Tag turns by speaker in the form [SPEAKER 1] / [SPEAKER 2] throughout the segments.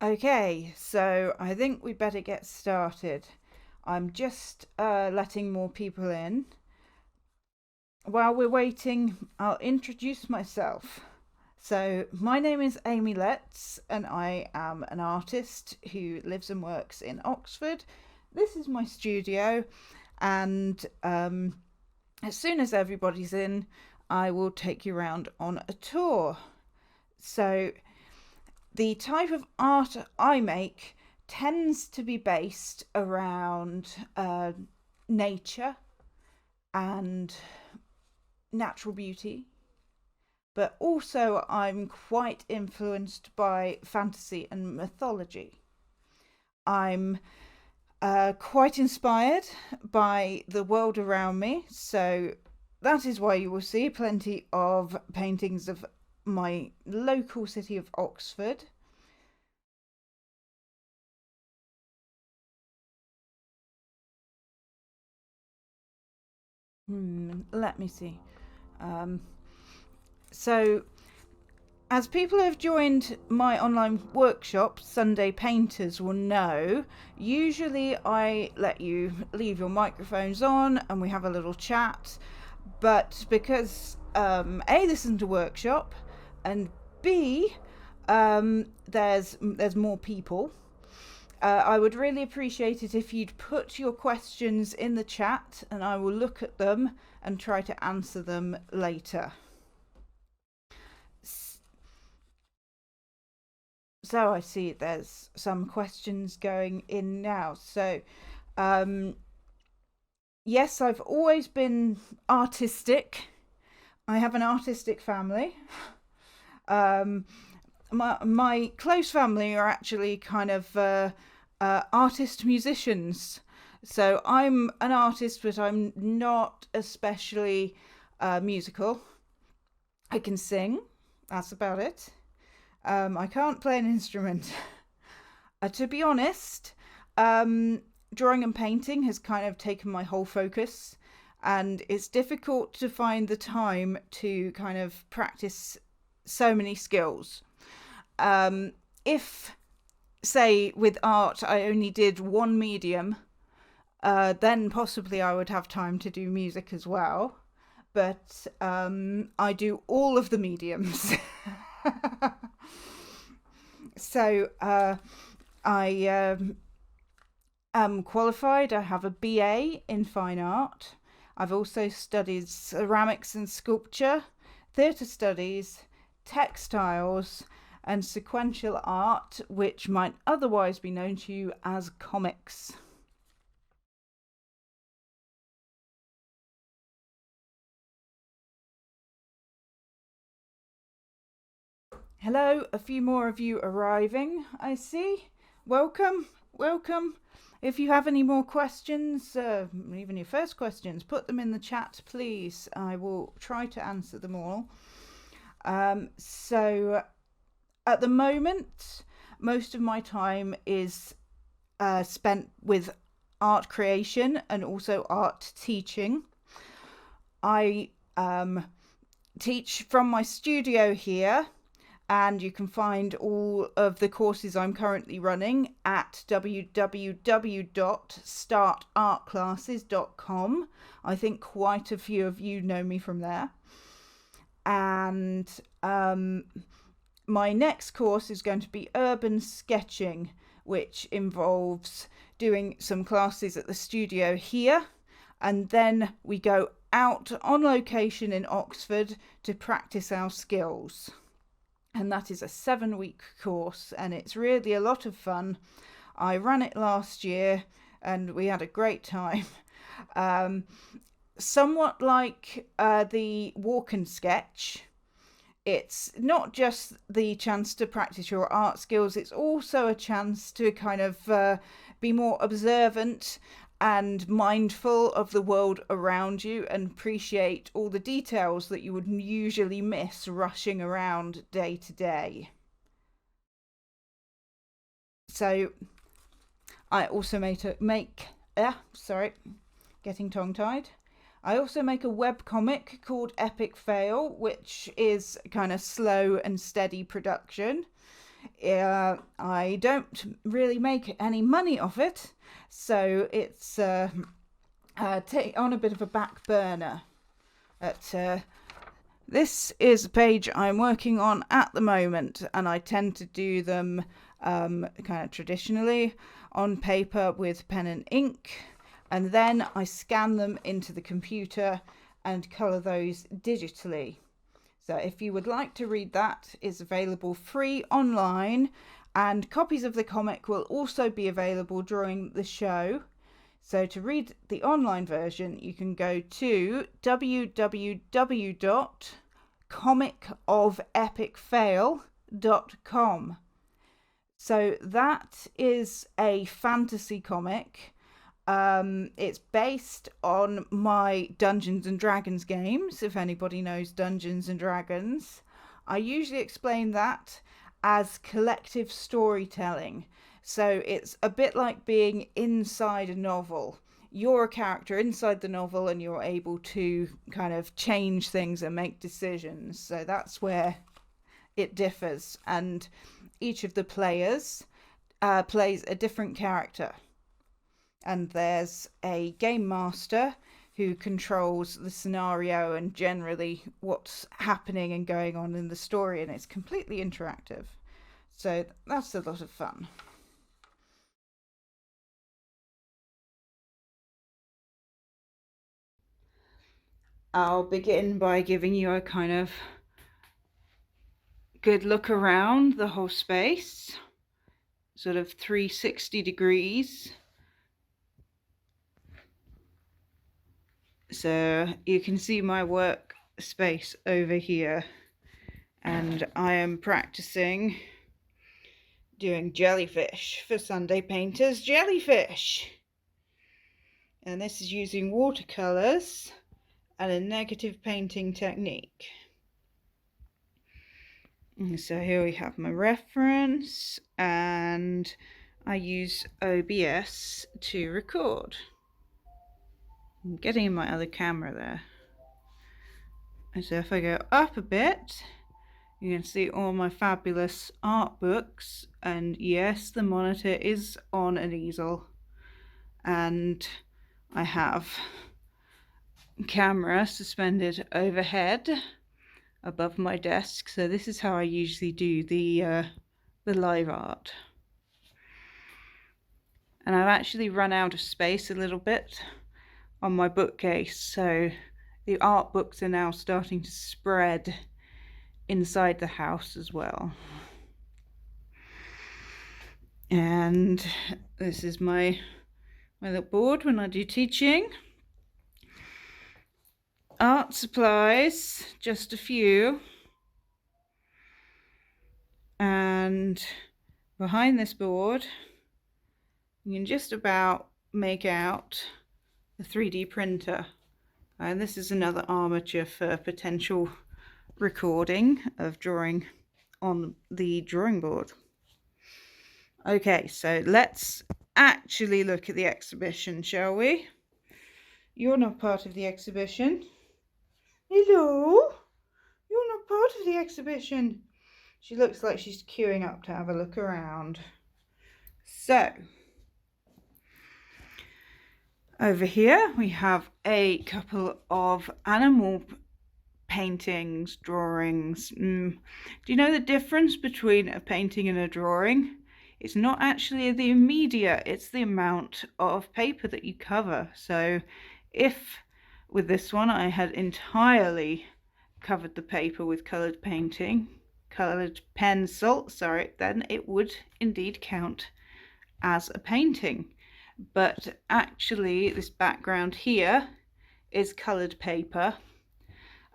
[SPEAKER 1] Okay, so I think we better get started. I'm just letting more people in. While we're waiting, I'll introduce myself. So, my name is Amy Letts, and I am an artist who lives and works in Oxford. This is my studio, and as soon as everybody's in, I will take you around on a tour. So, the type of art I make tends to be based around nature and natural beauty, but also I'm quite influenced by fantasy and mythology. I'm quite inspired by the world around me, so that is why you will see plenty of paintings of my local city of Oxford. Let me see. Um, so, as people who have joined my online workshop, Sunday Painters, will know, usually I let you leave your microphones on and we have a little chat. But because A, this isn't a workshop, and B, there's more people. I would really appreciate it if you'd put your questions in the chat and I will look at them and try to answer them later. So I see there's some questions going in now. So, yes, I've always been artistic. I have an artistic family. My close family are actually kind of artist musicians. So I'm an artist, but I'm not especially musical. I can sing. That's about it. I can't play an instrument. To be honest, drawing and painting has kind of taken my whole focus, and it's difficult to find the time to kind of practice so many skills. If, say, with art, I only did one medium, then possibly I would have time to do music as well. But I do all of the mediums. So I am qualified. I have a BA in fine art. I've also studied ceramics and sculpture, theatre studies, textiles, and sequential art, which might otherwise be known to you as comics. Hello, a few more of you arriving, I see. Welcome, welcome. If you have any more questions, even your first questions, put them in the chat, please. I will try to answer them all. So at the moment, most of my time is spent with art creation and also art teaching. I teach from my studio here, and you can find all of the courses I'm currently running at www.startartclasses.com. I think quite a few of you know me from there. And my next course is going to be urban sketching, which involves doing some classes at the studio here, and then we go out on location in Oxford to practice our skills. And that is a 7-week course, and it's really a lot of fun. I ran it last year and we had a great time. Somewhat like the walk and sketch, it's not just the chance to practice your art skills, it's also a chance to kind of be more observant and mindful of the world around you and appreciate all the details that you would usually miss rushing around day to day. So I also getting tongue-tied. I also make a webcomic called Epic Fail, which is kind of slow and steady production. I don't really make any money off it, so it's on a bit of a back burner. This is a page I'm working on at the moment, and I tend to do them kind of traditionally on paper with pen and ink, and then I scan them into the computer and colour those digitally. So if you would like to read that, it's available free online, and copies of the comic will also be available during the show. So to read the online version, you can go to www.comicofepicfail.com. So that is a fantasy comic. It's based on my Dungeons and Dragons games, if anybody knows Dungeons and Dragons. I usually explain that as collective storytelling. So it's a bit like being inside a novel. You're a character inside the novel and you're able to kind of change things and make decisions. So that's where it differs. And each of the players plays a different character. And there's a game master who controls the scenario and generally what's happening and going on in the story, and it's completely interactive. So that's a lot of fun. I'll begin by giving you a kind of good look around the whole space, sort of 360 degrees. So you can see my work space over here, and I am practicing doing jellyfish for Sunday Painters Jellyfish. And this is using watercolors and a negative painting technique. And so here we have my reference, and I use OBS to record. I'm getting my other camera there. And so if I go up a bit, you can see all my fabulous art books, and yes, the monitor is on an easel, and I have camera suspended overhead above my desk. So this is how I usually do the live art. And I've actually run out of space a little bit on my bookcase, so the art books are now starting to spread inside the house as well. And this is my little board when I do teaching. Art supplies, just a few. And behind this board, you can just about make out the 3D printer. And this is another armature for potential recording of drawing on the drawing board. Okay, so let's actually look at the exhibition, shall we? You're not part of the exhibition. Hello? You're not part of the exhibition. She looks like she's queuing up to have a look around. So, over here we have a couple of animal paintings, drawings. Do you know the difference between a painting and a drawing? It's not actually the media, it's the amount of paper that you cover. So if with this one I had entirely covered the paper with coloured pencil, then it would indeed count as a painting. But actually this background here is coloured paper,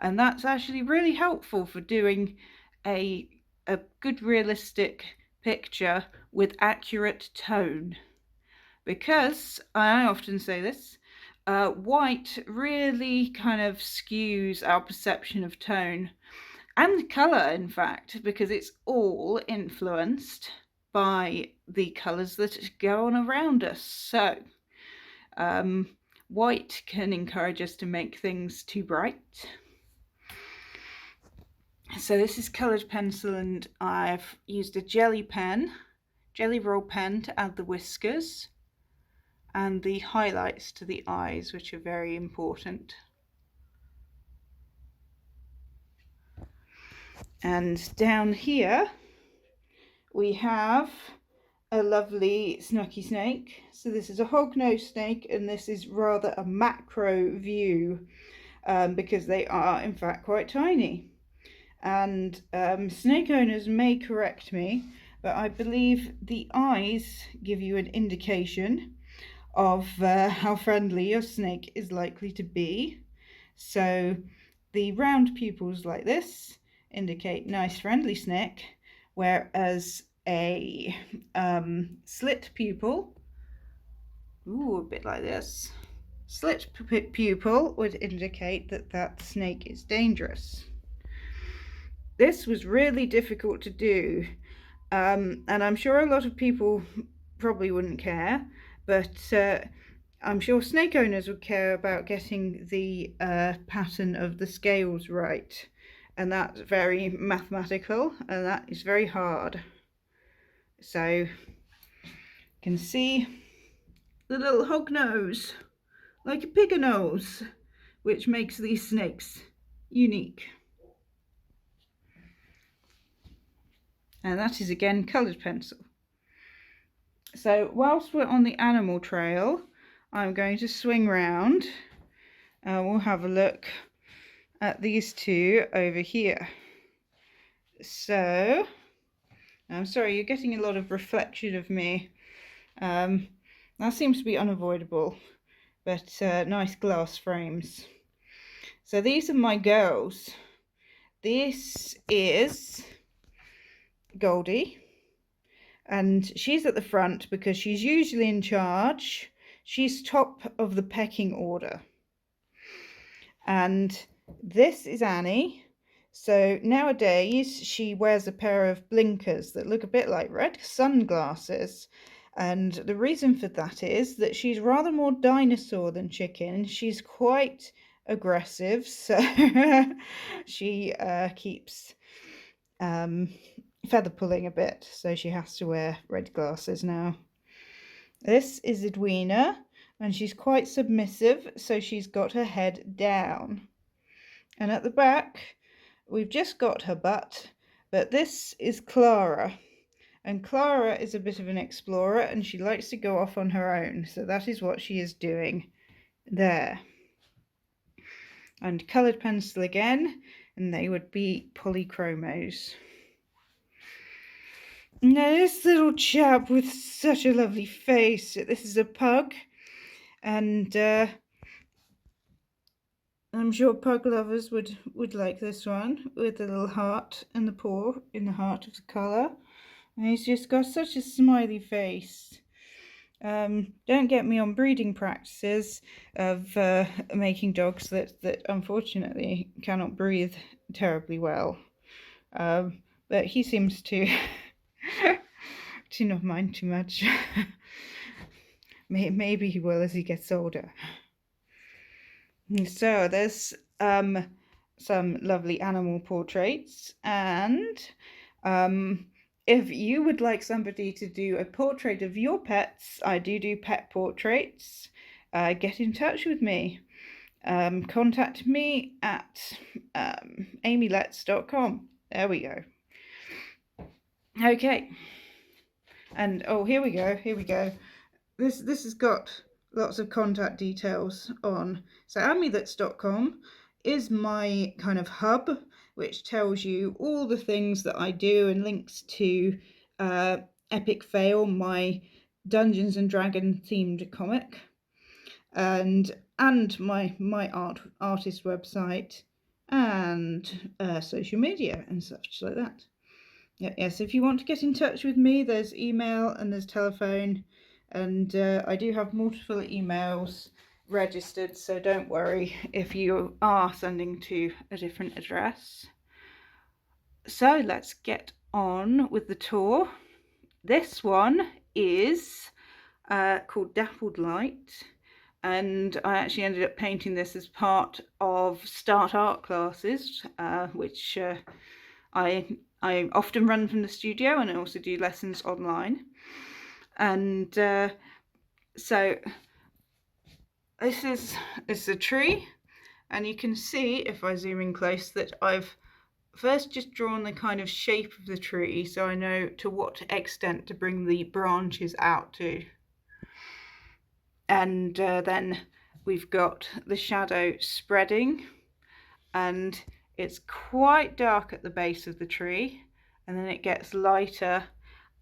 [SPEAKER 1] and that's actually really helpful for doing a good realistic picture with accurate tone, because I often say this, white really kind of skews our perception of tone and colour, in fact, because it's all influenced by the colours that go on around us. So white can encourage us to make things too bright, So this is coloured pencil, and I've used a jelly roll pen to add the whiskers and the highlights to the eyes, which are very important. And down here we have a lovely snucky snake. So this is a hognose snake, and this is rather a macro view because they are in fact quite tiny. And snake owners may correct me, but I believe the eyes give you an indication of how friendly your snake is likely to be. So the round pupils like this indicate nice friendly snake, whereas a slit pupil, a bit like this, slit pupil would indicate that that snake is dangerous. This was really difficult to do, and I'm sure a lot of people probably wouldn't care, but I'm sure snake owners would care about getting the pattern of the scales right, and that's very mathematical, and that is very hard. So you can see the little hog nose, like a pig nose, which makes these snakes unique. And that is again coloured pencil. So whilst we're on the animal trail, I'm going to swing round and we'll have a look at these two over here. So, I'm sorry, you're getting a lot of reflection of me. That seems to be unavoidable, but nice glass frames. So these are my girls. This is Goldie, and she's at the front because she's usually in charge. She's top of the pecking order. And this is Annie. So nowadays she wears a pair of blinkers that look a bit like red sunglasses. And the reason for that is that she's rather more dinosaur than chicken. She's quite aggressive, so she keeps feather pulling a bit, so she has to wear red glasses now. This is Edwina, and she's quite submissive, so she's got her head down. And at the back, we've just got her butt, but this is Clara. And Clara is a bit of an explorer, and she likes to go off on her own, so that is what she is doing there. And coloured pencil again, and they would be polychromos. Now this little chap with such a lovely face, this is a pug, and I'm sure pug lovers would like this one, with the little heart and the paw in the heart of the colour. And he's just got such a smiley face. Don't get me on breeding practices of making dogs that unfortunately cannot breathe terribly well. But he seems to to not mind too much. Maybe he will as he gets older. So there's some lovely animal portraits, and if you would like somebody to do a portrait of your pets, I do pet portraits. Get in touch with me. Contact me at amylets.com. There we go. Okay. And oh, here we go. This has got lots of contact details on. So amylets.com is my kind of hub, which tells you all the things that I do and links to Epic Fail, my Dungeons and Dragon themed comic, and my artist website, and social media and such like that. Yes, if you want to get in touch with me, there's email and there's telephone, and I do have multiple emails registered, so don't worry if you are sending to a different address. So let's get on with the tour. This one is called Dappled Light, and I actually ended up painting this as part of Start Art classes, which I often run from the studio, and I also do lessons online. And so this is a tree, and you can see if I zoom in close that I've first just drawn the kind of shape of the tree, so I know to what extent to bring the branches out to. And then we've got the shadow spreading, and it's quite dark at the base of the tree, and then it gets lighter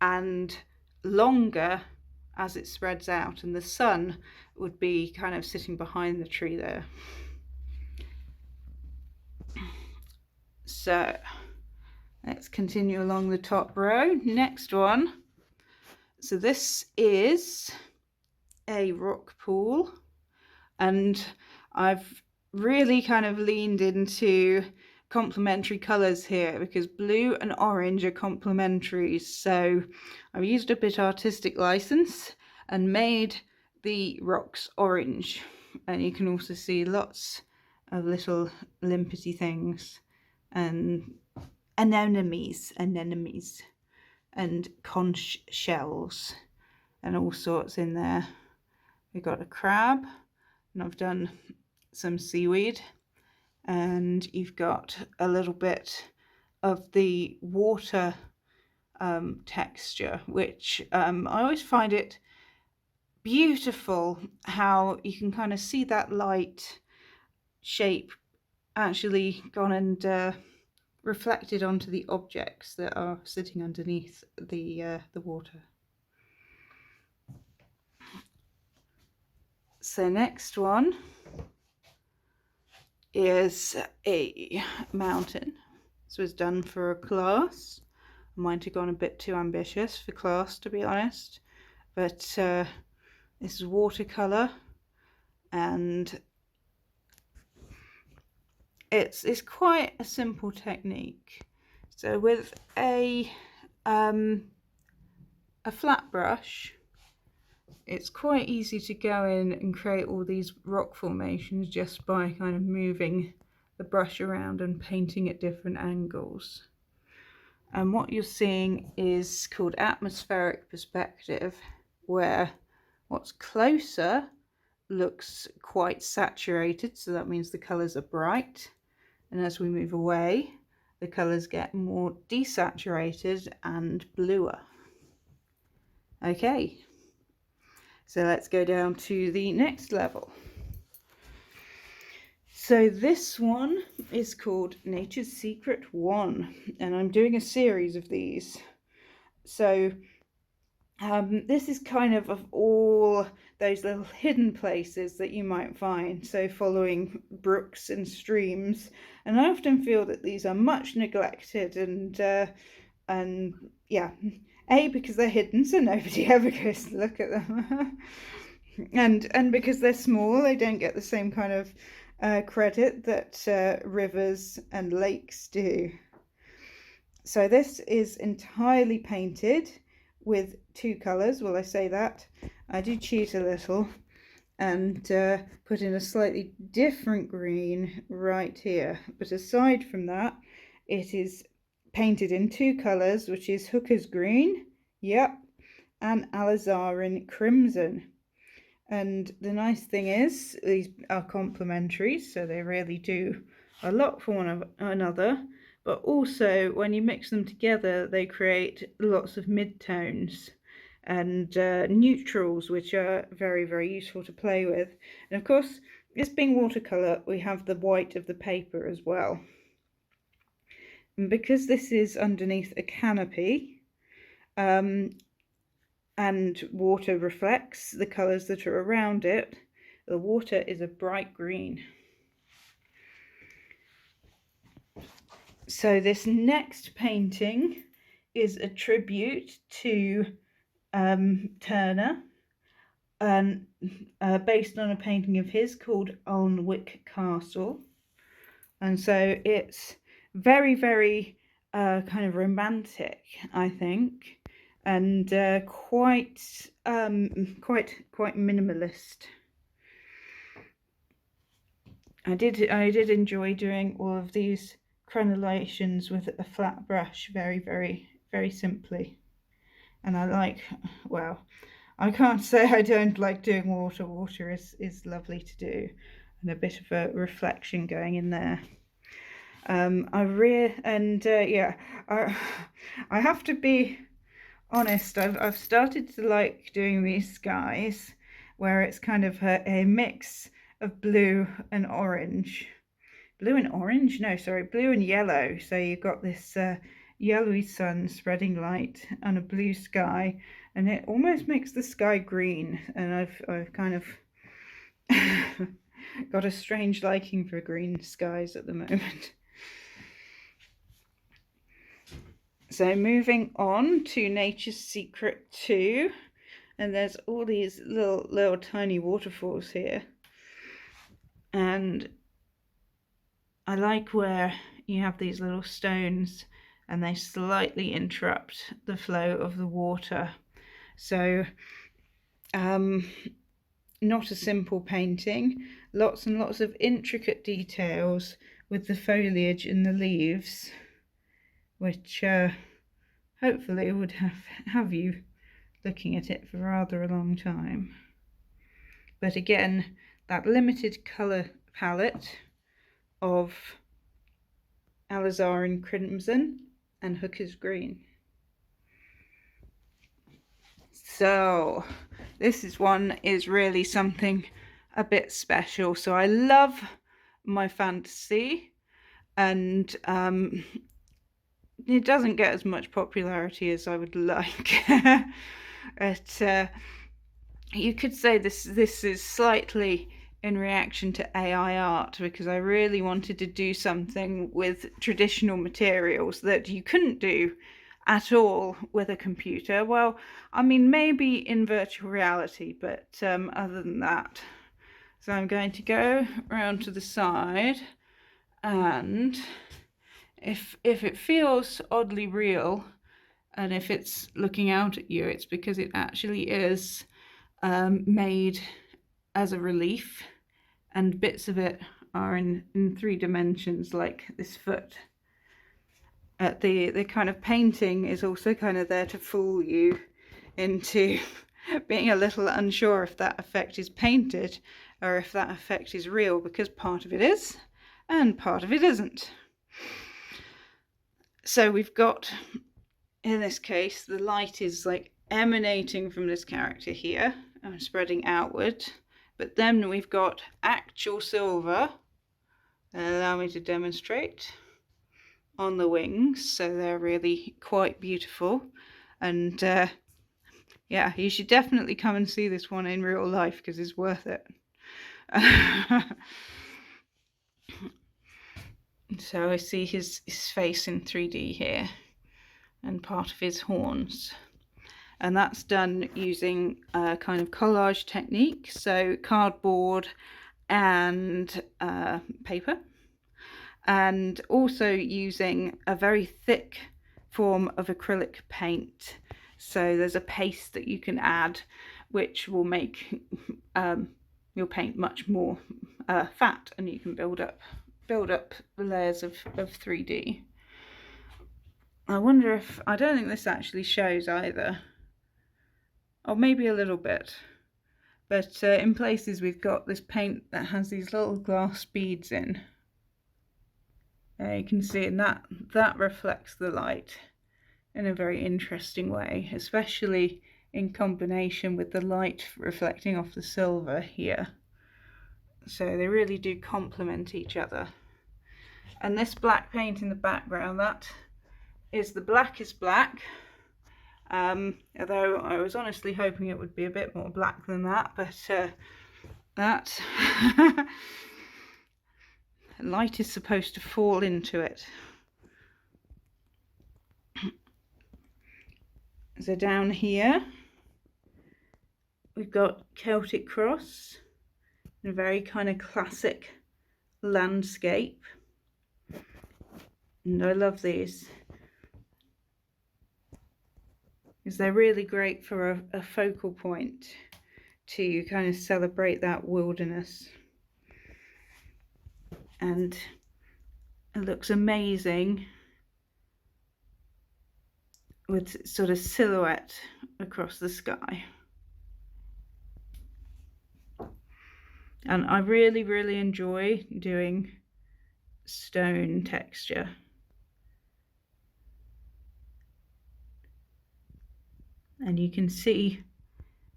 [SPEAKER 1] and longer as it spreads out, and the sun would be kind of sitting behind the tree there. So let's continue along the top row. Next one. So this is a rock pool, and I've really kind of leaned into complementary colours here because blue and orange are complementary. So I've used a bit artistic license and made the rocks orange, and you can also see lots of little limpety things and anemones and conch shells and all sorts in there. We've got a crab, and I've done some seaweed, and you've got a little bit of the water texture, which I always find it beautiful how you can kind of see that light shape actually gone and reflected onto the objects that are sitting underneath the water. So next one is a mountain. This was done for a class. I might have gone a bit too ambitious for class, to be honest, but this is watercolor, and it's quite a simple technique. So with a flat brush, it's quite easy to go in and create all these rock formations just by kind of moving the brush around and painting at different angles. And what you're seeing is called atmospheric perspective, where what's closer looks quite saturated, so that means the colours are bright, and as we move away the colours get more desaturated and bluer. Okay, so let's go down to the next level. So this one is called Nature's Secret 1, and I'm doing a series of these. So this is kind of all those little hidden places that you might find, so following brooks and streams, and I often feel that these are much neglected, and yeah, because they're hidden, so nobody ever goes to look at them, and because they're small, they don't get the same kind of credit that rivers and lakes do. So this is entirely painted with two colours. Well, I say that, I do cheat a little and put in a slightly different green right here, but aside from that it is painted in two colours, which is Hooker's Green, yep, and Alizarin Crimson. And the nice thing is these are complementary, so they really do a lot for one another, but also when you mix them together they create lots of midtones and neutrals, which are very, very useful to play with. And of course, this being watercolour, we have the white of the paper as well. And because this is underneath a canopy, and water reflects the colours that are around it, the water is a bright green. So this next painting is a tribute to Turner, and based on a painting of his called Alnwick Catle. And so it's very, very kind of romantic, I think, and quite minimalist. I did enjoy doing all of these crenellations with a flat brush very, very, very simply. And I like, well, I can't say I don't like doing water. Water is lovely to do, and a bit of a reflection going in there. I have to be honest, I've started to like doing these skies where it's kind of a mix of blue and orange. Blue and orange? No, sorry, blue and yellow. So you've got this yellowy sun spreading light on a blue sky, and it almost makes the sky green. And I've kind of got a strange liking for green skies at the moment. So moving on to Nature's Secret 2, and there's all these little tiny waterfalls here, and I like where you have these little stones and they slightly interrupt the flow of the water. So not a simple painting, lots and lots of intricate details with the foliage and the leaves, which hopefully would have you looking at it for rather a long time. But again, that limited colour palette of alizarin crimson and hooker's green. So this one is really something a bit special. So I love my fantasy, and it doesn't get as much popularity as I would like. But you could say this is slightly in reaction to AI art, because I really wanted to do something with traditional materials that you couldn't do at all with a computer. Well, I mean, maybe in virtual reality, but other than that. So I'm going to go around to the side, and if it feels oddly real, and if it's looking out at you, it's because it actually is made as a relief, and bits of it are in 3 dimensions, like this foot. The kind of painting is also kind of there to fool you into being a little unsure if that effect is painted or if that effect is real, because part of it is and part of it isn't. So we've got, in this case, the light is like emanating from this character here and spreading outward, but then we've got actual silver, allow me to demonstrate, on the wings, so they're really quite beautiful. And yeah, you should definitely come and see this one in real life, because it's worth it. So I see his face in 3D here, and part of his horns, and that's done using a kind of collage technique, so cardboard and paper, and also using a very thick form of acrylic paint. So there's a paste that you can add which will make your paint much more fat, and you can build up the layers of 3D. I wonder if, I don't think this actually shows either, or maybe a little bit, but in places we've got this paint that has these little glass beads in. You can see, and that reflects the light in a very interesting way, especially in combination with the light reflecting off the silver here. So they really do complement each other. And this black paint in the background, that is the blackest black, although I was honestly hoping it would be a bit more black than that, but that light is supposed to fall into it. So down here we've got Celtic Cross, a very kind of classic landscape, and I love these because they're really great for a focal point to kind of celebrate that wilderness. And It looks amazing with sort of silhouette across the sky. And I really, really enjoy doing stone texture. And you can see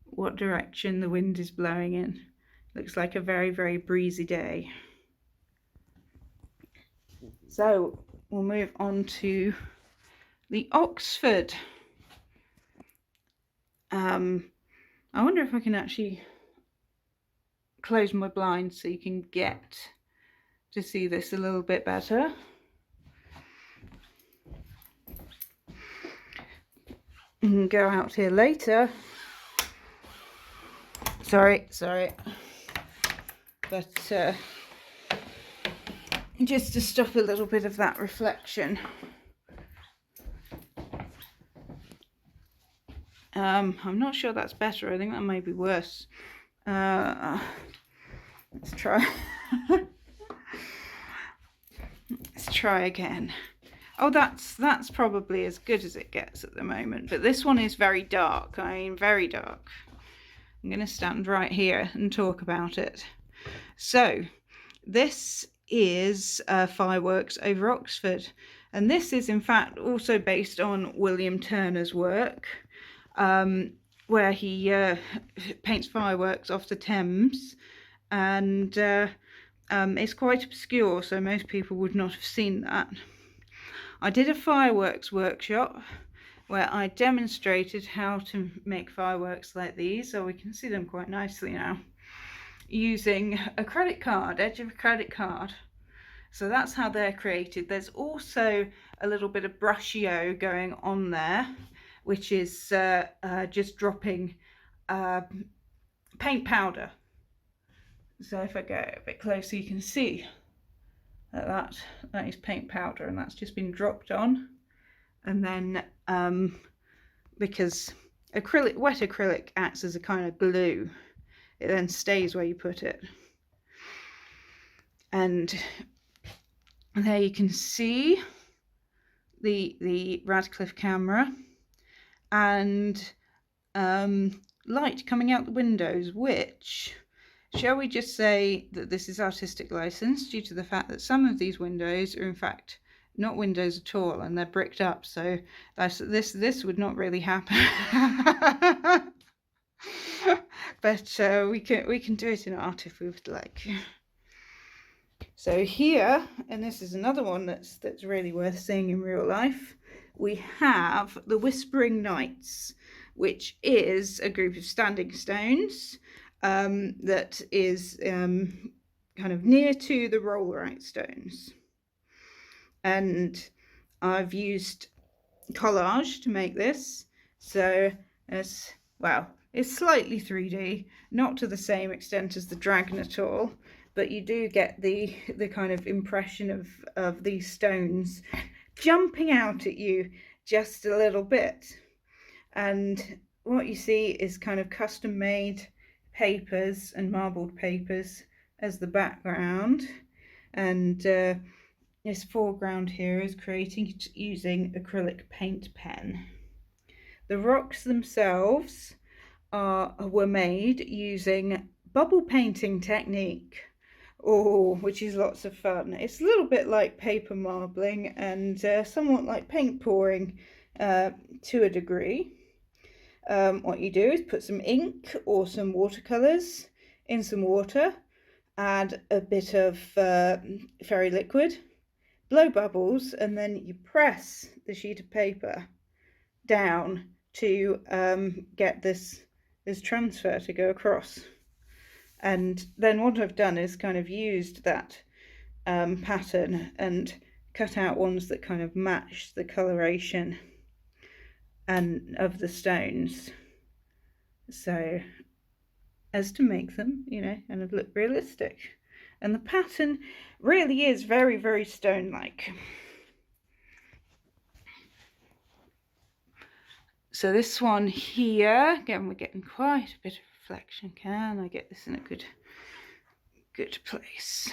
[SPEAKER 1] what direction the wind is blowing in. Looks like a very, very breezy day. So we'll move on to the Oxford. I wonder if I can actually close my blinds so you can get to see this a little bit better. You can go out here later. Sorry. But just to stop a little bit of that reflection. I'm not sure that's better. I think that may be worse. Let's try. Let's try again. Oh, that's probably as good as it gets at the moment. But this one is very dark. I mean, very dark. I'm going to stand right here and talk about it. So, this is Fireworks over Oxford. And this is, in fact, also based on William Turner's work, where he paints fireworks off the Thames. And it's quite obscure, so most people would not have seen that. I did a fireworks workshop where I demonstrated how to make fireworks like these, so we can see them quite nicely now, using a credit card, edge of a credit card. So that's how they're created. There's also a little bit of brushio going on there, which is just dropping paint powder. So if I go a bit closer, you can see that is paint powder, and that's just been dropped on. And then because wet acrylic acts as a kind of glue, it then stays where you put it. And there you can see the Radcliffe camera and light coming out the windows, which, shall we just say that this is artistic license, due to the fact that some of these windows are in fact not windows at all, and they're bricked up. So this would not really happen. But we can do it in art if we would like. So here, and this is another one that's really worth seeing in real life, we have the Whispering Knights, which is a group of standing stones that is kind of near to the rollright stones. And I've used collage to make this, so it's slightly 3D, not to the same extent as the dragon at all, but you do get the kind of impression of these stones jumping out at you just a little bit. And what you see is kind of custom made papers and marbled papers as the background, and this foreground here is created using acrylic paint pen. The rocks themselves were made using bubble painting technique, which is lots of fun. It's a little bit like paper marbling and somewhat like paint pouring to a degree. What you do is put some ink or some watercolours in some water, add a bit of fairy liquid, blow bubbles, and then you press the sheet of paper down to get this transfer to go across. And then what I've done is kind of used that pattern and cut out ones that kind of match the coloration and of the stones, so as to make them, kind of look realistic. And the pattern really is very, very stone-like. So this one here, again, we're getting quite a bit of reflection. Can I get this in a good place?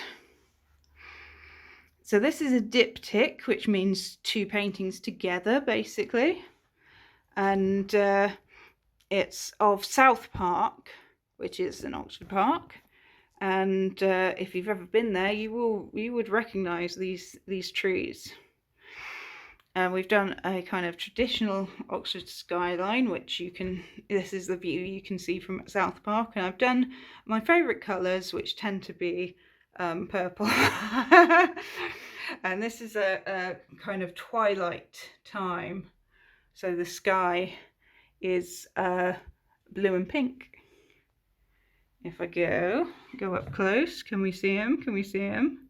[SPEAKER 1] So this is a diptych, which means two paintings together, basically. And it's of South Park, which is in Oxford Park. And if you've ever been there, you would recognise these trees. And we've done a kind of traditional Oxford skyline, which this is the view you can see from South Park. And I've done my favourite colours, which tend to be purple. And this is a kind of twilight time. So the sky is blue and pink. If I go up close, can we see him? Can we see him?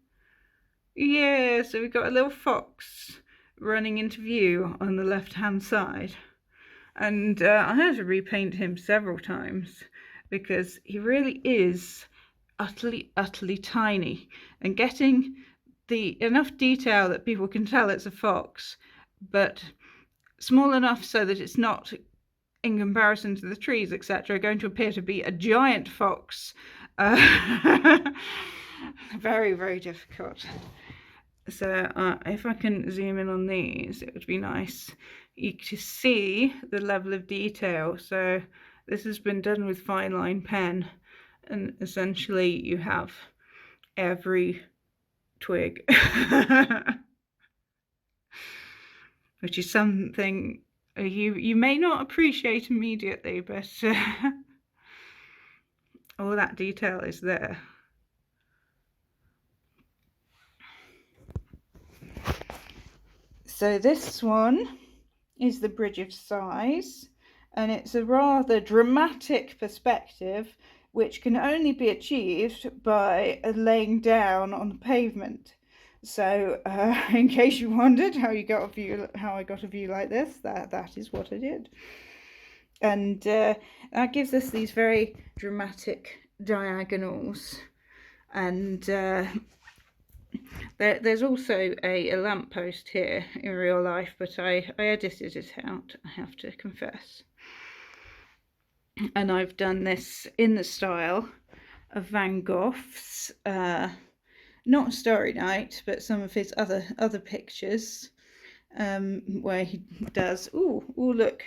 [SPEAKER 1] Yeah, so we've got a little fox running into view on the left hand side. And I had to repaint him several times because he really is utterly tiny, and getting enough detail that people can tell it's a fox, but small enough so that it's not, in comparison to the trees, etc., going to appear to be a giant fox. Very, very difficult. So if I can zoom in on these, it would be nice to see the level of detail. So this has been done with fine line pen, and essentially you have every twig, which is something you may not appreciate immediately, but all that detail is there. So this one is the Bridge of Sighs, and it's a rather dramatic perspective which can only be achieved by laying down on the pavement. So in case you wondered how I got a view like this, that is what I did. And that gives us these very dramatic diagonals. And there's also a lamppost here in real life, but I edited it out, I have to confess. And I've done this in the style of Van Gogh's, not Starry Night, but some of his other pictures, where he does, look,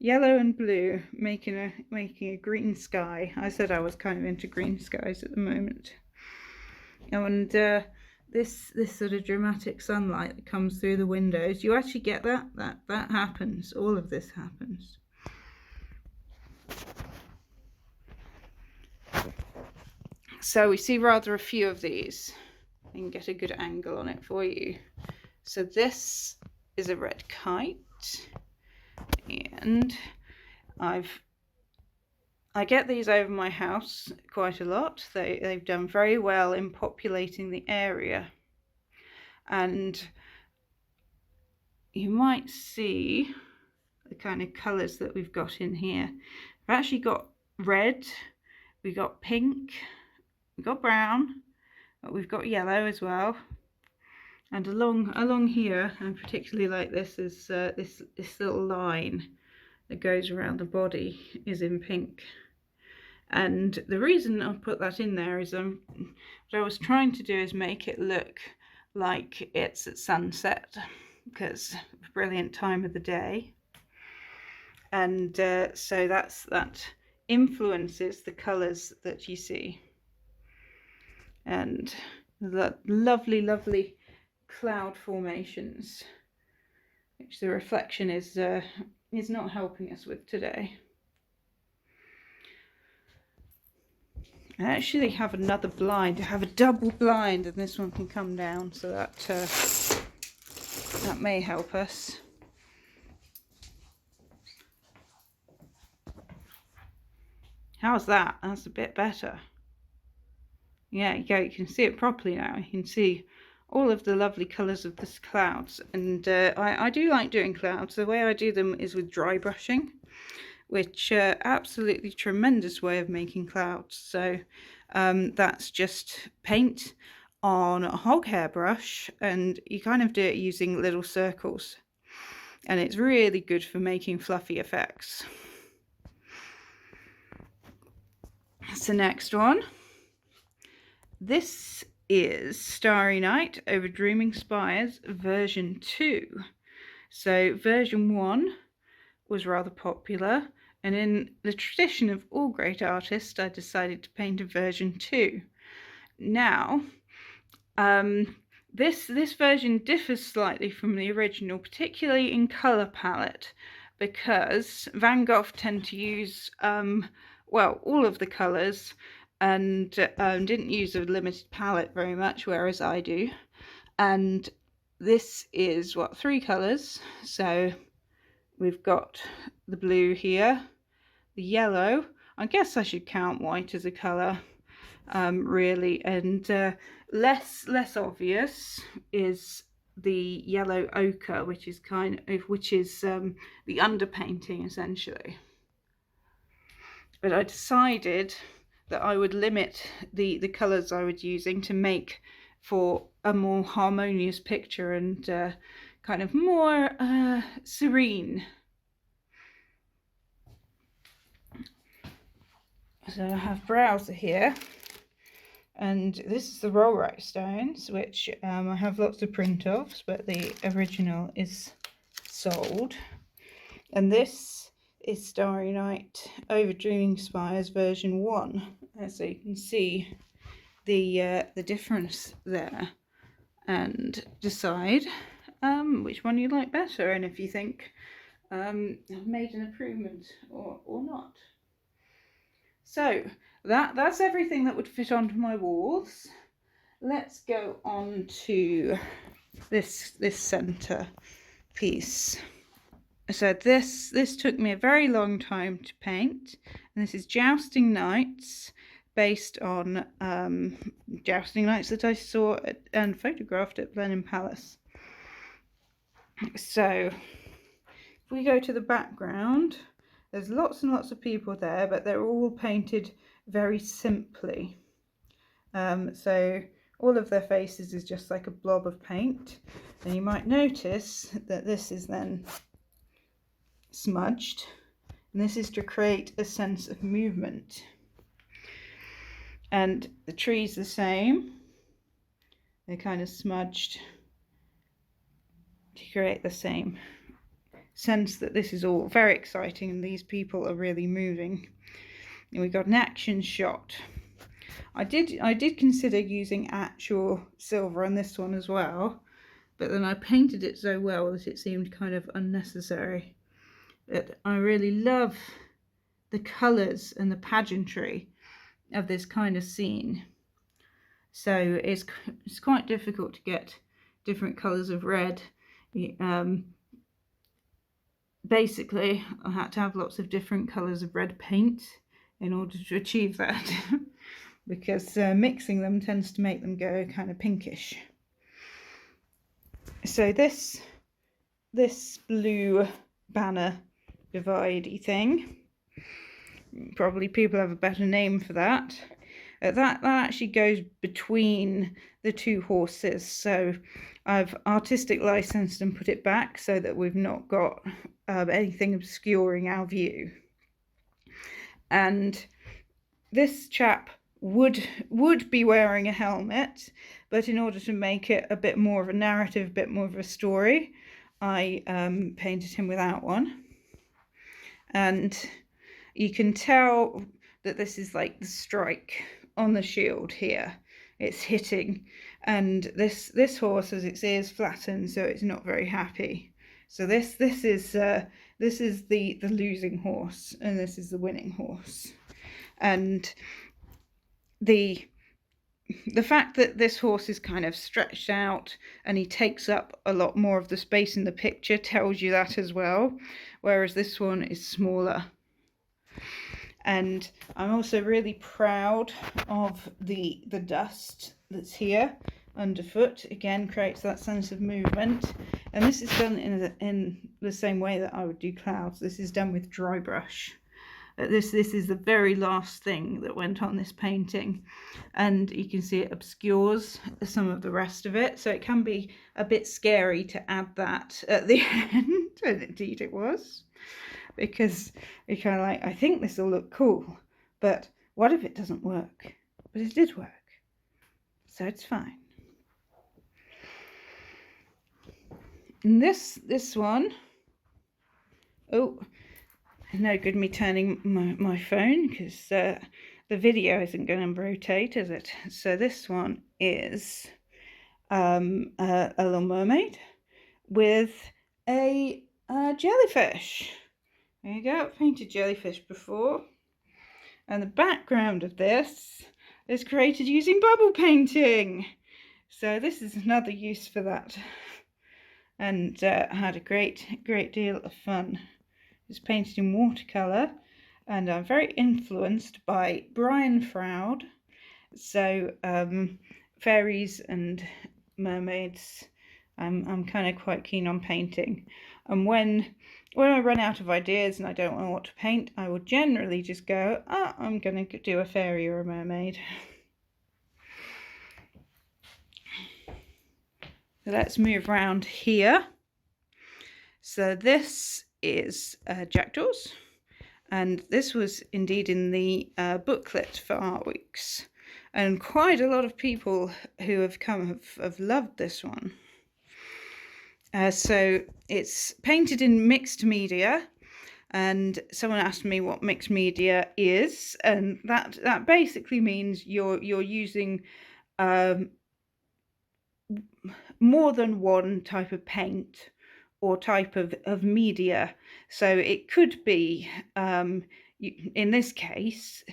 [SPEAKER 1] yellow and blue making a green sky. I said I was kind of into green skies at the moment. And this sort of dramatic sunlight that comes through the windows, you actually get that happens. All of this happens. So we see rather a few of these. I can get a good angle on it for you. So this is a red kite, and I get these over my house quite a lot. They've done very well in populating the area, and you might see the kind of colours that we've got in here. We've actually got red, we've got pink, we've got brown, but we've got yellow as well. And along here, and particularly like this, is this little line that goes around the body is in pink. And the reason I've put that in there is what I was trying to do is make it look like it's at sunset, because it's a brilliant time of the day. And so that influences the colours that you see. And the lovely cloud formations, which the reflection is not helping us with today. I actually have another blind. I have a double blind, and this one can come down, so that may help us. How's that? That's a bit better. Yeah, you can see it properly now. You can see all of the lovely colours of the clouds, and I do like doing clouds. The way I do them is with dry brushing, which absolutely tremendous way of making clouds. So that's just paint on a hog hair brush, and you kind of do it using little circles, and it's really good for making fluffy effects. That's the next one. This is Starry Night over Dreaming Spires version 2. So version 1 was rather popular, and in the tradition of all great artists, I decided to paint a version 2. Now, this version differs slightly from the original, particularly in colour palette, because Van Gogh tend to use well, all of the colours, and didn't use a limited palette very much, whereas I do. And this is what, 3 colours. So we've got the blue here, the yellow. I guess I should count white as a colour, really, and less obvious is the yellow ochre, which is the underpainting essentially. But I decided that I would limit the colours I was using to make for a more harmonious picture and kind of more serene. So I have Browser here, and this is the rollright stones, which I have lots of print-offs, but the original is sold. And this is Starry Night over Dreaming Spires version 1, so you can see the difference there, and decide which one you like better, and if you think I've made an improvement or not. So that's everything that would fit onto my walls. Let's go on to this centre piece. So this took me a very long time to paint, and this is Jousting Knights, based on Jousting Knights that I saw and photographed at Blenheim Palace. So if we go to the background, there's lots and lots of people there, but they're all painted very simply. So all of their faces is just like a blob of paint, and you might notice that this is then smudged, and this is to create a sense of movement. And the tree's the same, they're kind of smudged to create the same sense that this is all very exciting and these people are really moving. And we got an action shot. I did consider using actual silver on this one as well, but then I painted it so well that it seemed kind of unnecessary. But I really love the colours and the pageantry of this kind of scene. So it's quite difficult to get different colours of red. Basically, I had to have lots of different colours of red paint in order to achieve that, because mixing them tends to make them go kind of pinkish. So this blue banner divide-y thing, probably people have a better name for that. That actually goes between the 2 horses, so I've artistic licensed and put it back so that we've not got anything obscuring our view. And this chap would be wearing a helmet, but in order to make it a bit more of a narrative, a bit more of a story, I painted him without one. And you can tell that this is like the strike on the shield here. It's hitting, and this horse has its ears flattened, so it's not very happy. So this is the losing horse, and this is the winning horse. And the fact that this horse is kind of stretched out and he takes up a lot more of the space in the picture tells you that as well, whereas this one is smaller. And I'm also really proud of the dust that's here underfoot. Again, creates that sense of movement. And this is done in the same way that I would do clouds. This is done with dry brush. This is the very last thing that went on this painting, and you can see it obscures some of the rest of it, so it can be a bit scary to add that at the end, and indeed it was, because you're kind of like, I think this will look cool, but what if it doesn't work? But it did work. so it's fine. And this one, oh, no good me turning my phone because the video isn't going to rotate, is it? So this one is a little mermaid with a jellyfish. There you go, I've painted jellyfish before. And the background of this is created using bubble painting. So this is another use for that. And I had a great deal of fun. It's painted in watercolour, and I'm very influenced by Brian Froud. So fairies and mermaids, I'm kind of quite keen on painting. And when I run out of ideas and I don't know what to paint, I will generally just go, I'm going to do a fairy or a mermaid. So let's move around here. So this is Jackdaws, and this was indeed in the booklet for Art Weeks, and quite a lot of people who have come have loved this one. So it's painted in mixed media, and someone asked me what mixed media is, and that basically means you're using more than one type of paint or type of media. So it could be, in this case,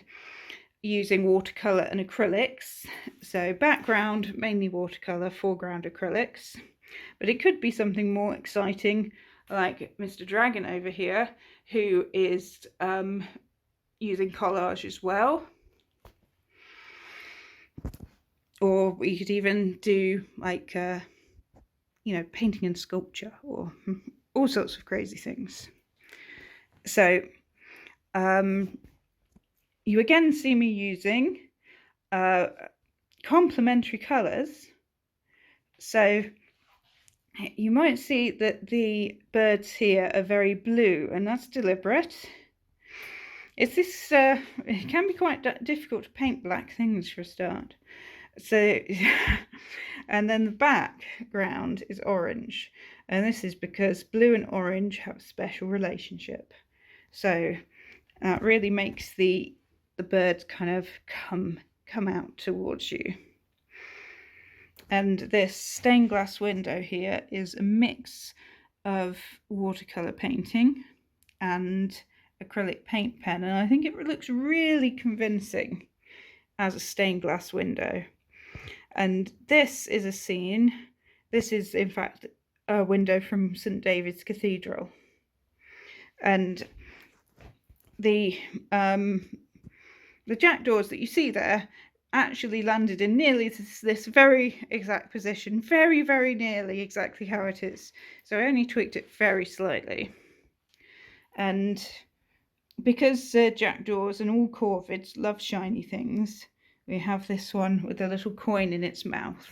[SPEAKER 1] using watercolour and acrylics. So background, mainly watercolour, foreground acrylics. But it could be something more exciting, like Mr. Dragon over here, who is using collage as well. Or we could even do like painting and sculpture, or all sorts of crazy things. So you again see me using complementary colours. So you might see that the birds here are very blue, and that's deliberate. It's this, it can be quite difficult to paint black things for a start. So, and then the background is orange, and this is because blue and orange have a special relationship. So that really makes the birds kind of come out towards you. And this stained glass window here is a mix of watercolor painting and acrylic paint pen, and I think it looks really convincing as a stained glass window. And this is a scene. This is in fact a window from St. David's Cathedral, and the jackdaws that you see there actually landed in nearly this very exact position, very nearly exactly how it is. So I only tweaked it very slightly. And because jackdaws and all corvids love shiny things, we have this one with a little coin in its mouth.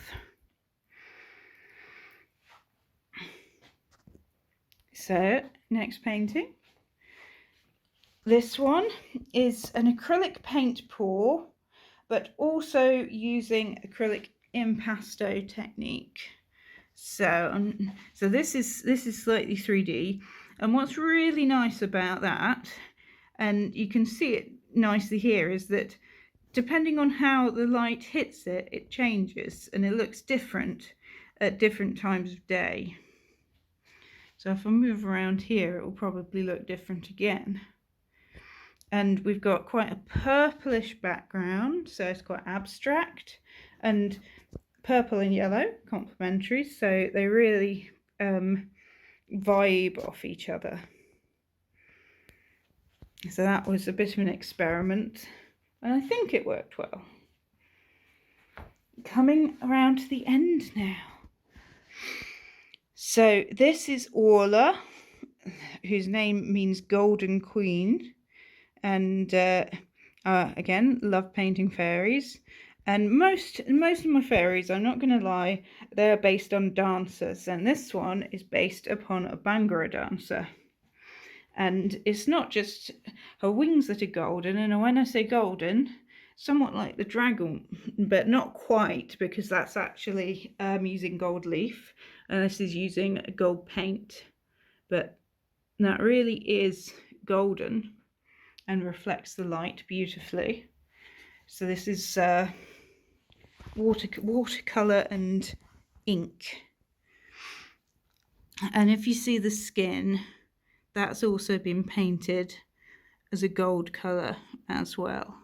[SPEAKER 1] So next painting. This one is an acrylic paint pour, but also using acrylic impasto technique. So this is slightly 3D, and what's really nice about that, and you can see it nicely here, is that depending on how the light hits it, it changes, and it looks different at different times of day. So if I move around here, it will probably look different again. And we've got quite a purplish background, so it's quite abstract, and purple and yellow complementary, so they really vibe off each other. So that was a bit of an experiment, and I think it worked well. Coming around to the end now. So this is Orla, whose name means Golden Queen. And again, love painting fairies, and most of my fairies, I'm not going to lie, they're based on dancers, and this one is based upon a Bhangra dancer. And it's not just her wings that are golden, and when I say golden, somewhat like the dragon, but not quite, because that's actually using gold leaf, and this is using gold paint, but that really is golden and reflects the light beautifully. So this is watercolor and ink, and if you see the skin, that's also been painted as a gold color as well.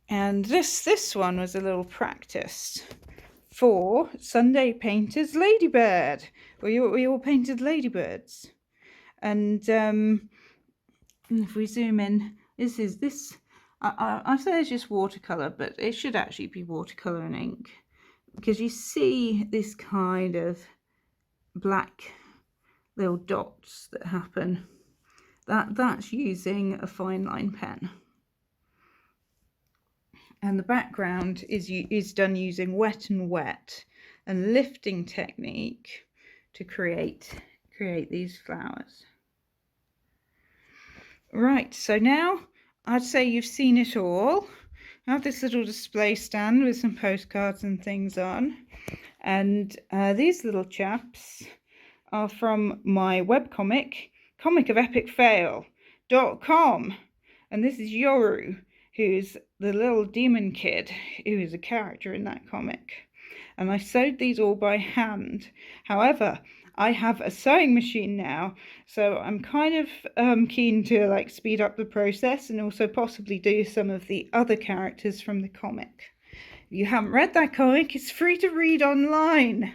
[SPEAKER 1] And this one was a little practice for Sunday Painters Ladybird. We all painted ladybirds. And if we zoom in, I say it's just watercolor, but it should actually be watercolor and ink, because you see this kind of black little dots that happen. That's using a fine line pen. And the background is done using wet and wet and lifting technique to create these flowers. Right, so now I'd say you've seen it all. I have this little display stand with some postcards and things on, and these little chaps are from my webcomic, comicofepicfail.com, and this is Yoru, who's the little demon kid who is a character in that comic. And I sewed these all by hand. However, I have a sewing machine now, so I'm kind of keen to like speed up the process and also possibly do some of the other characters from the comic. If you haven't read that comic, it's free to read online.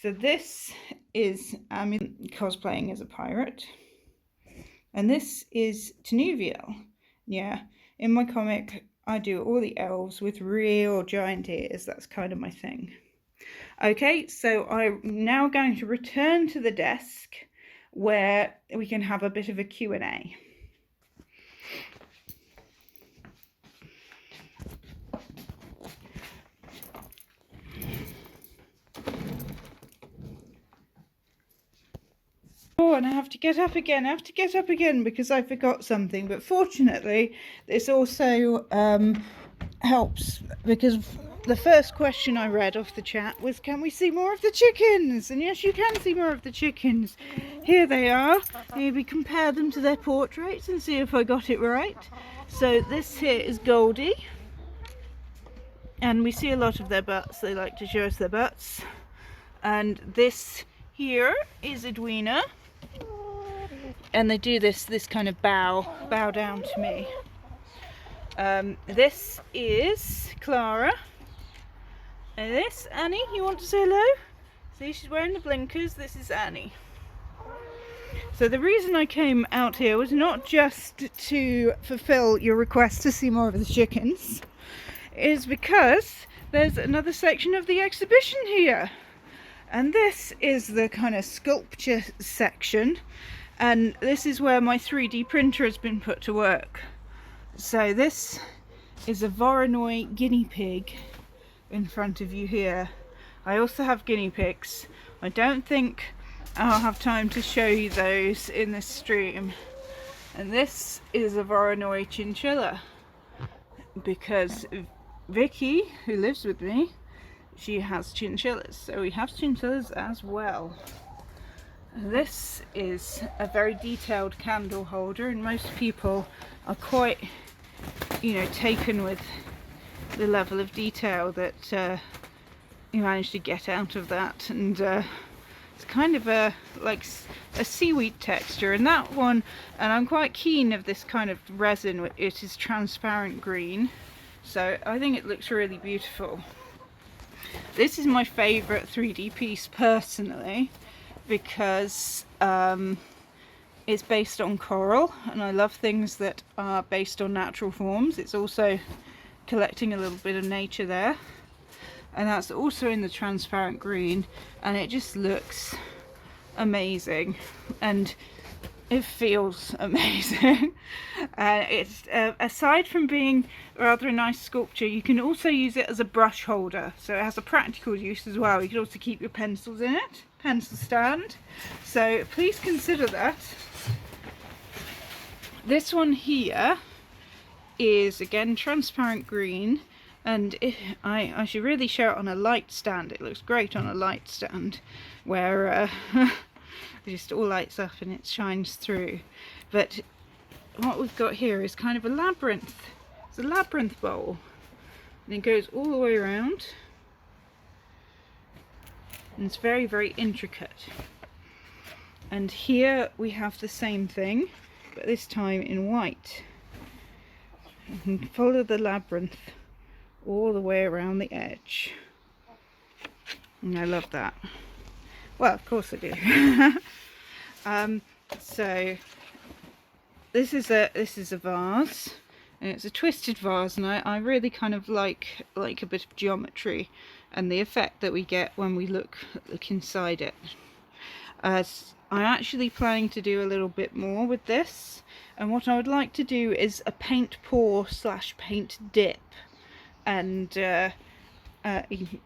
[SPEAKER 1] So this is cosplaying as a pirate, and this is Tenuviel. Yeah, in my comic I do all the elves with real giant ears. That's kind of my thing. Okay, so I'm now going to return to the desk where we can have a bit of a Q&A. Oh, and I have to get up again, because I forgot something. But fortunately, this also helps, because the first question I read off the chat was, can we see more of the chickens? And yes, you can see more of the chickens. Here they are. Maybe compare them to their portraits and see if I got it right. So this here is Goldie, and we see a lot of their butts. They like to show us their butts. And this here is Edwina, and they do this kind of bow down to me. This is Clara, and this Annie. You want to say hello? See, she's wearing the blinkers. This is Annie. So the reason I came out here was not just to fulfill your request to see more of the chickens, is because there's another section of the exhibition here. And this is the kind of sculpture section, and this is where my 3D printer has been put to work. So this is a Voronoi guinea pig in front of you here. I also have guinea pigs. I don't think I'll have time to show you those in this stream. And this is a Voronoi chinchilla, because Vicky, who lives with me, she has chinchillas, so we have chinchillas as well. This is a very detailed candle holder, and most people are quite, taken with the level of detail that you managed to get out of that. And it's kind of like a seaweed texture, and that one, and I'm quite keen of this kind of resin. It is transparent green, so I think it looks really beautiful. This is my favourite 3D piece personally, because it's based on coral, and I love things that are based on natural forms. It's also collecting a little bit of nature there, and that's also in the transparent green, and it just looks amazing. And it feels amazing. It's aside from being rather a nice sculpture, you can also use it as a brush holder, so it has a practical use as well. You can also keep your pencils in it, pencil stand, so please consider that. This one here is again transparent green, and I should really show it on a light stand. It looks great on a light stand where it just all lights up and it shines through. But what we've got here is kind of a labyrinth. It's a labyrinth bowl, and it goes all the way around, and it's very, very intricate. And here we have the same thing, but this time in white. You can follow the labyrinth all the way around the edge, and I love that. Well, of course I do. So this is a vase, and it's a twisted vase, and I really kind of like a bit of geometry and the effect that we get when we look inside it. I'm actually planning to do a little bit more with this, and what I would like to do is a paint pour / paint dip, and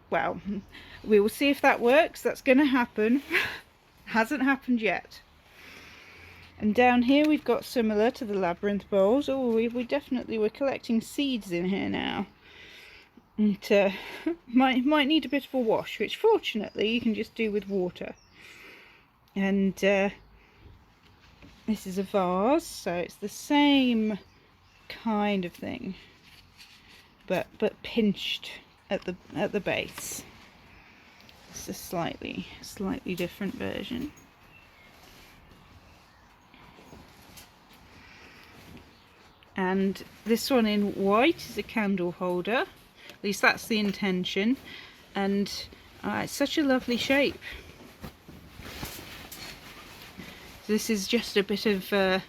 [SPEAKER 1] well, we will see if that works. That's going to happen. Hasn't happened yet. And down here we've got similar to the labyrinth bowls. Oh, we're collecting seeds in here now. And might need a bit of a wash, which fortunately you can just do with water. And this is a vase, so it's the same kind of thing, but pinched at the base. It's a slightly different version. And this one in white is a candle holder. At least that's the intention. And it's such a lovely shape. This is just a bit of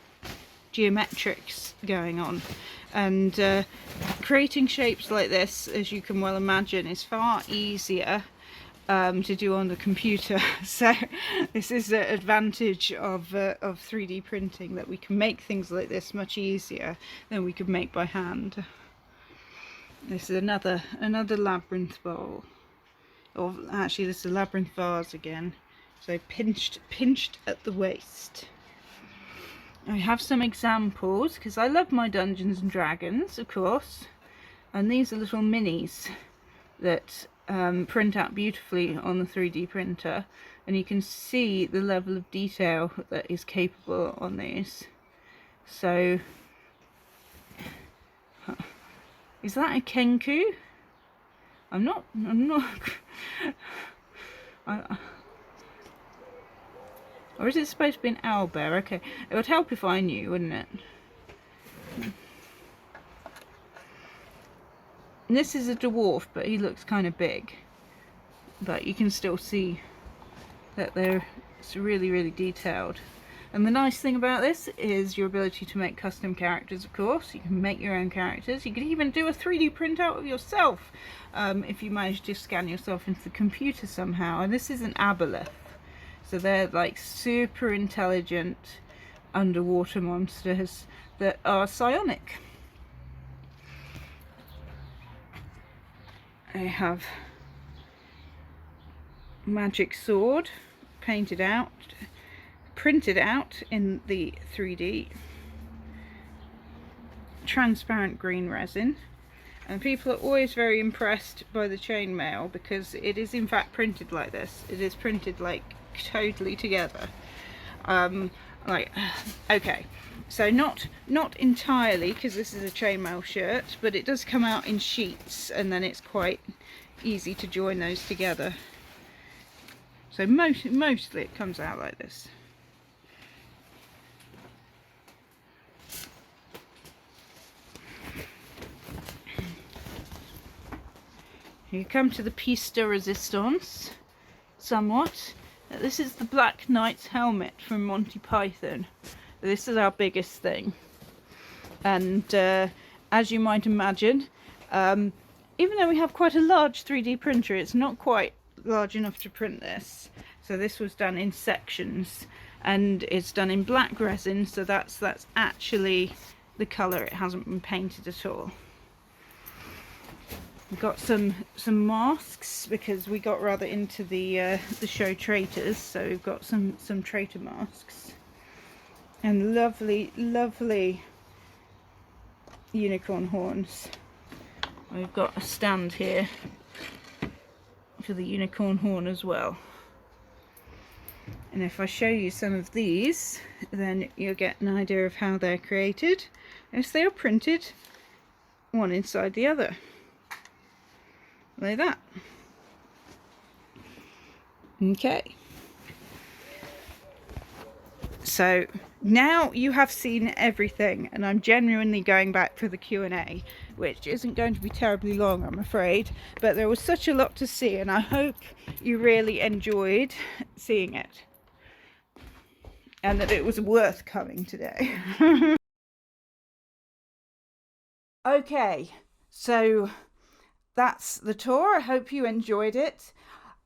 [SPEAKER 1] geometrics going on, and creating shapes like this, as you can well imagine, is far easier to do on the computer. So this is an advantage of 3D printing, that we can make things like this much easier than we could make by hand. This is another labyrinth bowl, or actually this is a labyrinth vase again. So pinched at the waist. I have some examples, because I love my Dungeons and Dragons, of course. And these are little minis that print out beautifully on the 3D printer. And you can see the level of detail that is capable on these. So, is that a Kenku? I'm not. Or is it supposed to be an owlbear? Okay, it would help if I knew, wouldn't it? And this is a dwarf, but he looks kind of big. But you can still see that it's really, really detailed. And the nice thing about this is your ability to make custom characters, of course. You can make your own characters. You could even do a 3D printout of yourself if you manage to scan yourself into the computer somehow. And this is an aboleth. So they're like super intelligent underwater monsters that are psionic. I have magic sword printed out in the 3D transparent green resin, and people are always very impressed by the chainmail, because it is in fact printed like this. It is printed like totally together. Okay, so not entirely, because this is a chainmail shirt, but it does come out in sheets, and then it's quite easy to join those together. So mostly it comes out like this. You come to the piece de resistance somewhat. This is the Black Knight's helmet from Monty Python. This is our biggest thing, and as you might imagine, even though we have quite a large 3D printer, it's not quite large enough to print this. So this was done in sections, and it's done in black resin, so that's actually the colour. It hasn't been painted at all. We've got some masks because we got rather into the show traitors, so we've got some traitor masks, and lovely unicorn horns. We've got a stand here for the unicorn horn as well. And if I show you some of these, then you'll get an idea of how they're created, as they are printed one inside the other, like that. Okay, so now you have seen everything, and I'm genuinely going back for the Q&A, which isn't going to be terribly long, I'm afraid, but there was such a lot to see, and I hope you really enjoyed seeing it, and that it was worth coming today. Okay, so that's the tour. I hope you enjoyed it.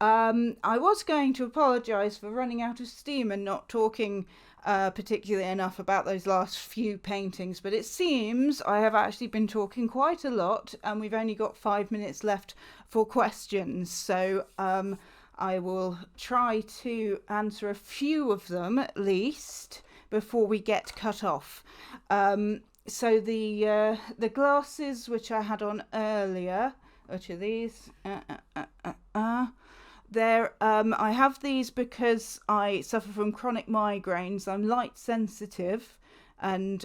[SPEAKER 1] I was going to apologise for running out of steam and not talking particularly enough about those last few paintings, but it seems I have actually been talking quite a lot, and we've only got 5 minutes left for questions, so I will try to answer a few of them at least before we get cut off. So the glasses which I had on earlier, which are these, I have these because I suffer from chronic migraines. I'm light sensitive, and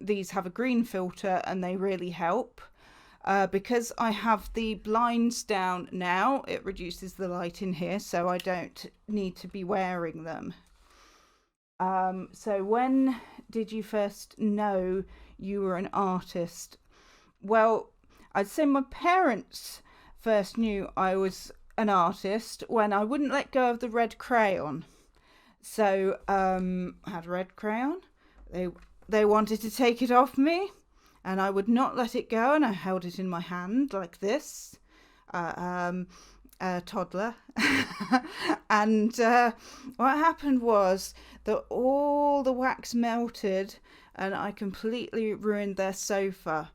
[SPEAKER 1] these have a green filter and they really help. Because I have the blinds down now, it reduces the light in here, so I don't need to be wearing them. So when did you first know you were an artist? Well, I'd say my parents first knew I was an artist when I wouldn't let go of the red crayon. So I had a red crayon. They wanted to take it off me, and I would not let it go, and I held it in my hand like this. Toddler. And what happened was that all the wax melted and I completely ruined their sofa,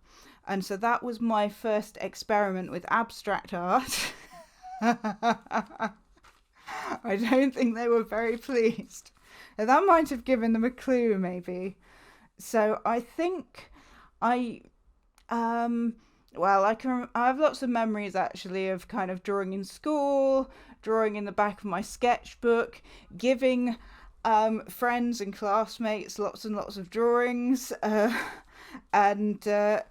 [SPEAKER 1] and so that was my first experiment with abstract art. I don't think they were very pleased. That might have given them a clue, maybe. So I think I have lots of memories actually of kind of drawing in school, drawing in the back of my sketchbook, giving friends and classmates lots and lots of drawings, and I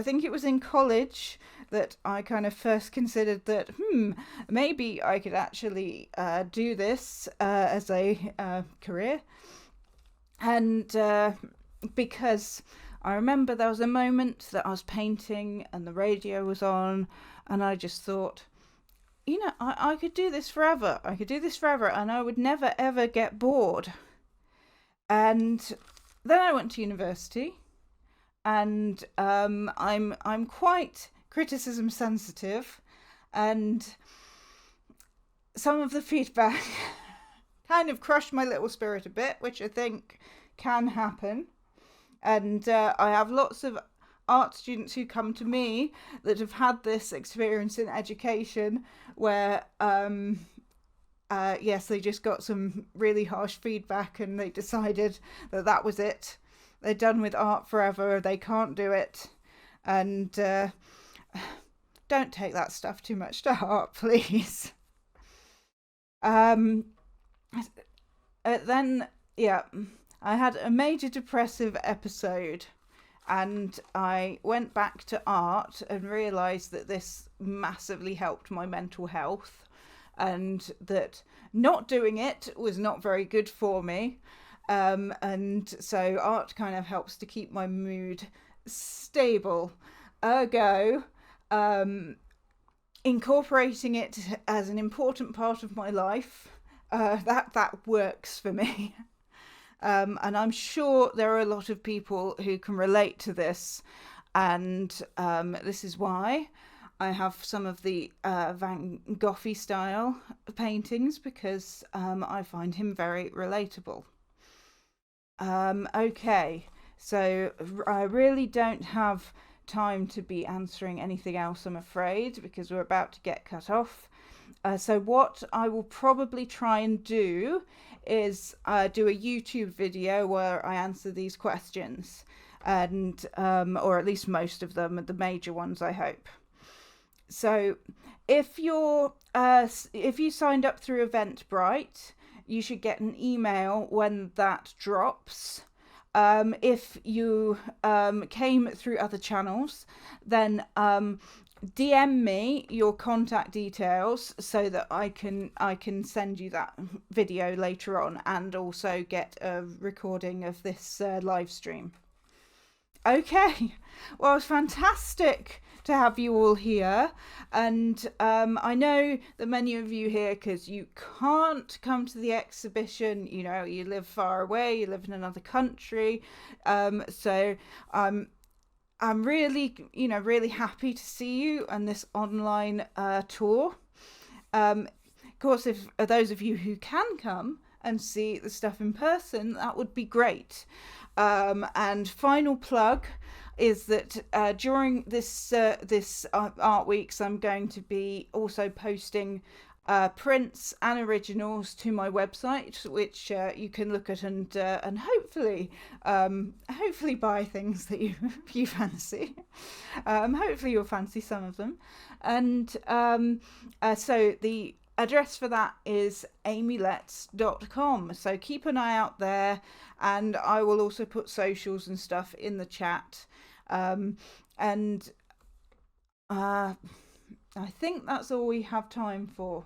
[SPEAKER 1] think it was in college that I kind of first considered that maybe I could actually do this as a career, and because I remember there was a moment that I was painting and the radio was on, and I just thought, you know, I could do this forever. I could do this forever, and I would never ever get bored. And then I went to university, and I'm quite criticism sensitive, and some of the feedback kind of crushed my little spirit a bit, which I think can happen. And I have lots of art students who come to me that have had this experience in education where, yes, they just got some really harsh feedback and they decided that that was it. They're done with art forever. They can't do it. And don't take that stuff too much to heart, please. Then, yeah, I had a major depressive episode, and I went back to art and realised that this massively helped my mental health, and that not doing it was not very good for me. And so art kind of helps to keep my mood stable. Ergo, incorporating it as an important part of my life, that works for me. And I'm sure there are a lot of people who can relate to this, and this is why I have some of the Van Gogh style paintings, because I find him very relatable. Okay, so I really don't have time to be answering anything else, I'm afraid, because we're about to get cut off. So what I will probably try and do is do a YouTube video where I answer these questions, and or at least most of them, the major ones, I hope. So if you signed up through Eventbrite, you should get an email when that drops. If you came through other channels, then DM me your contact details so that I can send you that video later on, and also get a recording of this live stream. Okay, well, it's fantastic to have you all here, and I know that many of you here, because you can't come to the exhibition, you know, you live far away, you live in another country, so I'm really, you know, really happy to see you on this online tour. Of course, if those of you who can come and see the stuff in person, that would be great. And final plug is that during this art weeks, I'm going to be also posting prints and originals to my website, which you can look at and hopefully buy things that you fancy. Hopefully you'll fancy some of them. And so the address for that is amylets.com, so keep an eye out there, and I will also put socials and stuff in the chat. And I think that's all we have time for.